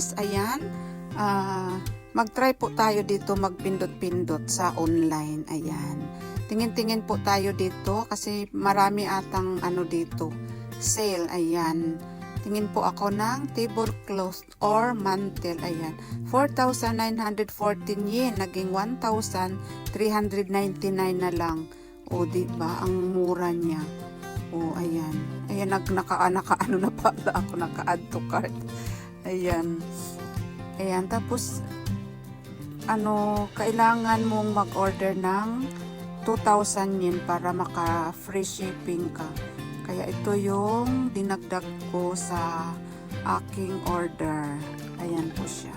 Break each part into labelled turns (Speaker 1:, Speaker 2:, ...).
Speaker 1: guys, ayan, mag-try po tayo dito magpindot-pindot sa online. Ayan, tingin-tingin po tayo dito kasi marami atang ano dito, sale. Ayan, tingin po ako ng tablecloth or mantle. Ayan, 4,914 yen, naging 1,399 na lang. O, diba, ang mura niya. O, ayan. Ayan, naka-ano na pala ako, naka-add to cart. Ayan. Ayan, tapos, kailangan mong mag-order ng 2,000 yen para maka-free shipping ka. Kaya ito yung dinagdag ko sa aking order. Ayan po siya.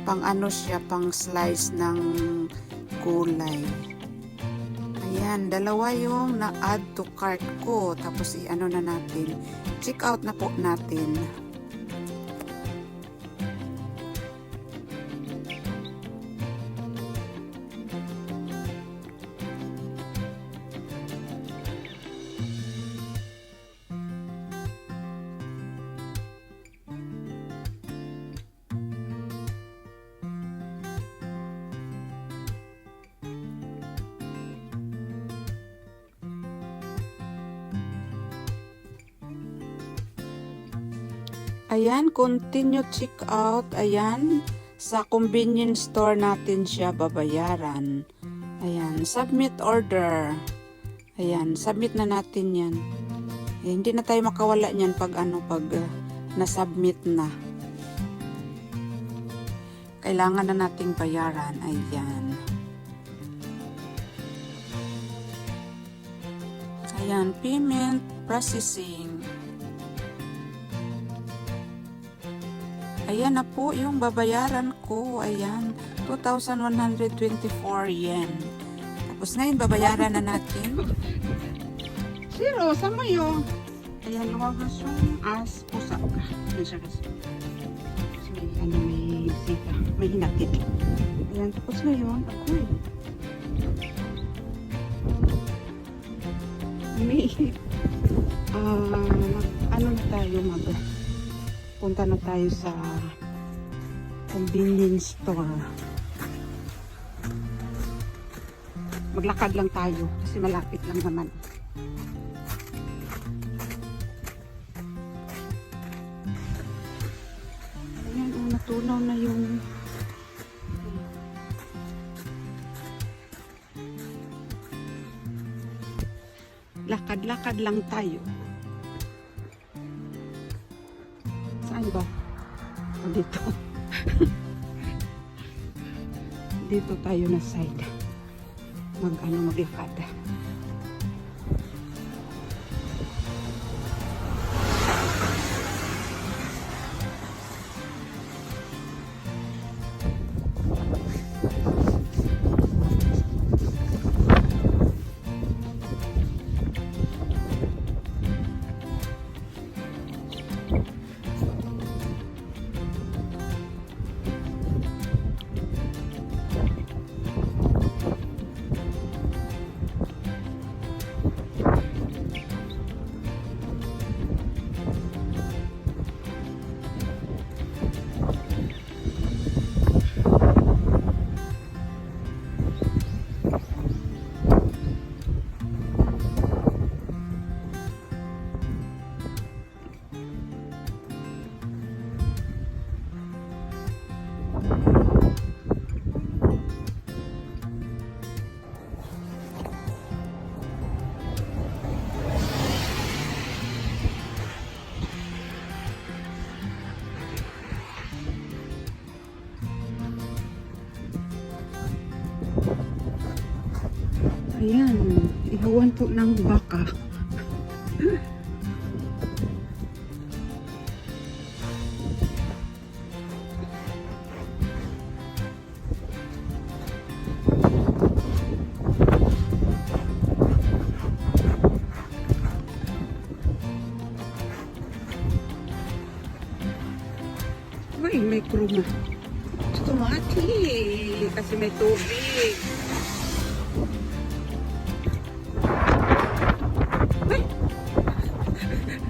Speaker 1: Pang siya, pang slice ng gulay. Ayan, dalawa yung na-add to cart ko. Tapos i-ano na natin. Check out na po natin. Ayan, continue check out. Ayan, sa convenience store natin siya babayaran. Ayan, submit order. Ayan, submit na natin yan. Ayan, hindi na tayo makawala niyan pag na-submit na. Kailangan na nating bayaran. Ayan. Ayan, payment processing. Ayan na po yung babayaran ko. Ayan, 2,124 yen. Tapos ngayon, babayaran na natin. Zero, sama yun. Ayan, lumabas yung pusa. Ayan siya kasi. May sita. May hinatid. Ayan, tapos ngayon, ako na tayo punta na tayo sa convenience store. Maglakad lang tayo kasi malapit lang naman. Ayan, natunaw na yung lakad-lakad lang tayo. Saan ba? O, dito. Dito tayo na side. Maglakad. Ayan, ihawan po ng baka. Uy, may kruma. Tumati kasi may tubig.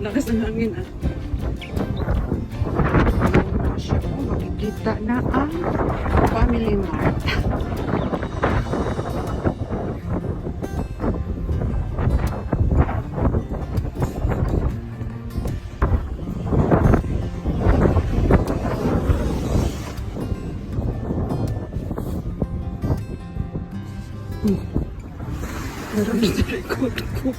Speaker 1: Lakas ng hangin ah. Pupunta na ang Family Mart. Meron sa record ko.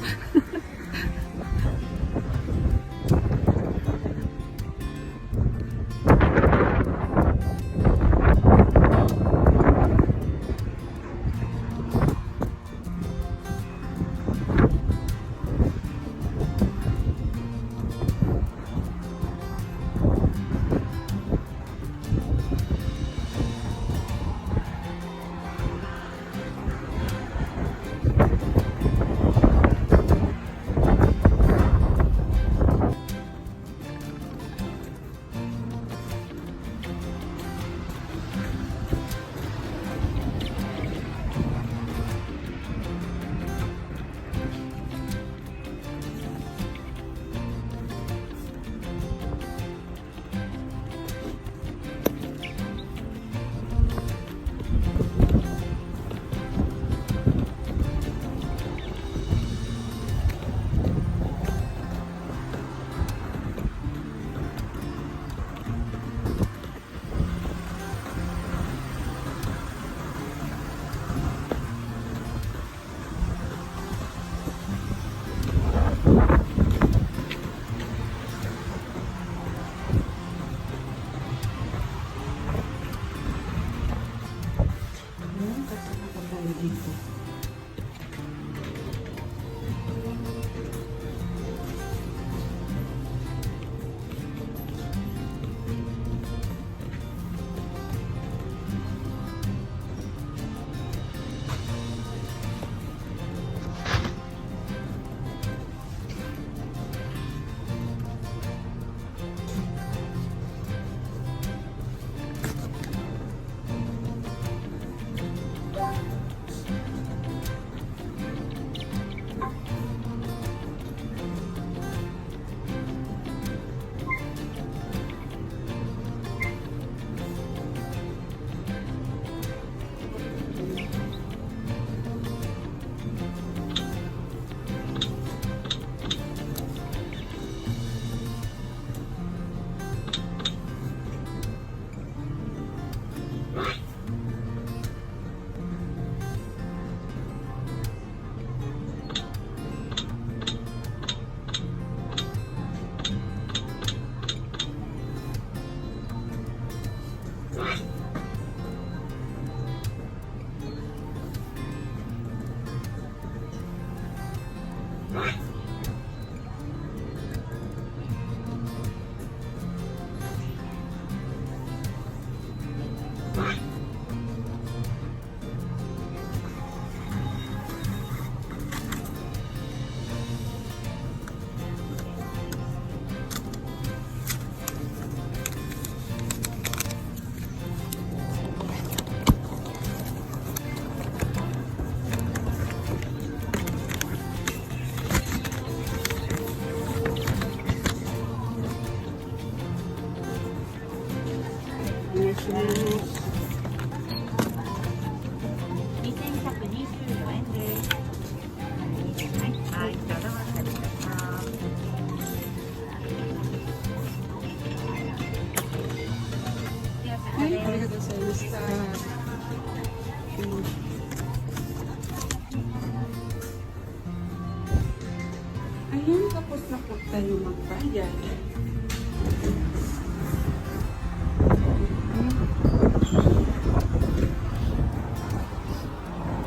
Speaker 1: Ayan, tapos na po tayo magbayad.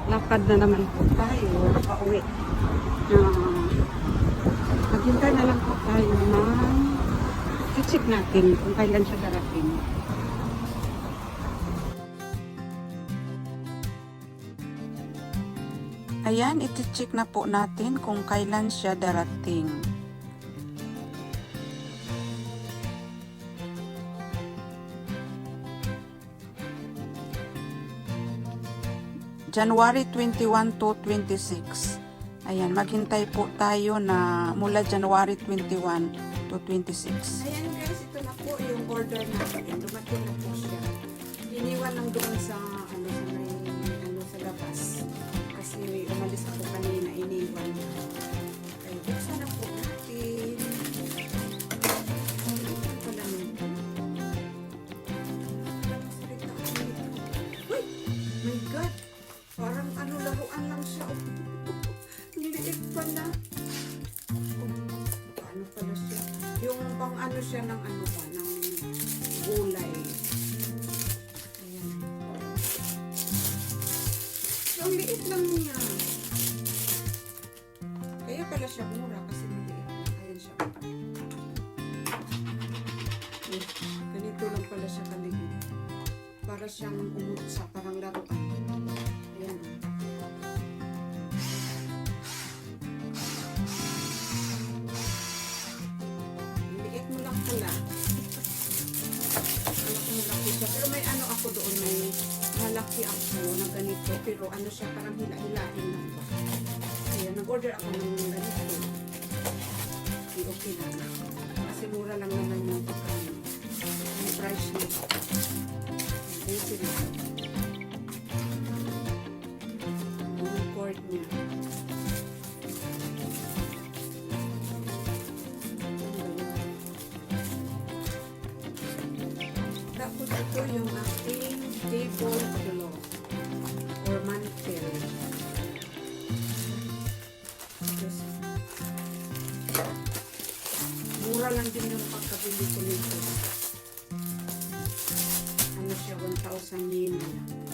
Speaker 1: Lakad na naman po tayo. Pauwi. Maghintay na lang po tayo ng check natin kung kailan siya darating. Ayan, iti-check na po natin kung kailan siya darating. January 21 to 26. Ayan, maghintay po tayo na mula January 21 to 26. Ayan guys, ito na po yung order natin. Dumating na po siya. sa ano sa labas. Kasi umalis ako kanina, iniwan niya. Ay, buksan na po natin. Ito pala nito. Salita ako nito. Uy! My God! Parang ano, laruan lang siya. Ang liit pala. Ano pala siya? Yung pang ano siya ng ano ba? Ng gulay. Ayan. Ang liit lang niya. Kaya pala siya mura kasi maliit. Ayan siya. Ganito lang pala siya kaliit. Para siyang umutsa, parang laruan. Ayan. Liit mo lang pala. Alam ko malaki siya. Pero may ano ako doon, may malaki ako na ganito. Pero ano siya, parang hila-hilahin lang ba. Kaya nag-order ako ng ganito. Okay lang. Kasi mura lang naman yung pagkain. Yung price niya. Ayun sila. Yung cord niya. Tapos ito yung ating table cloth or mantel. Yes. Mura lang din yung pagkabili ko nito. Ano siya, 1,000 yen lang.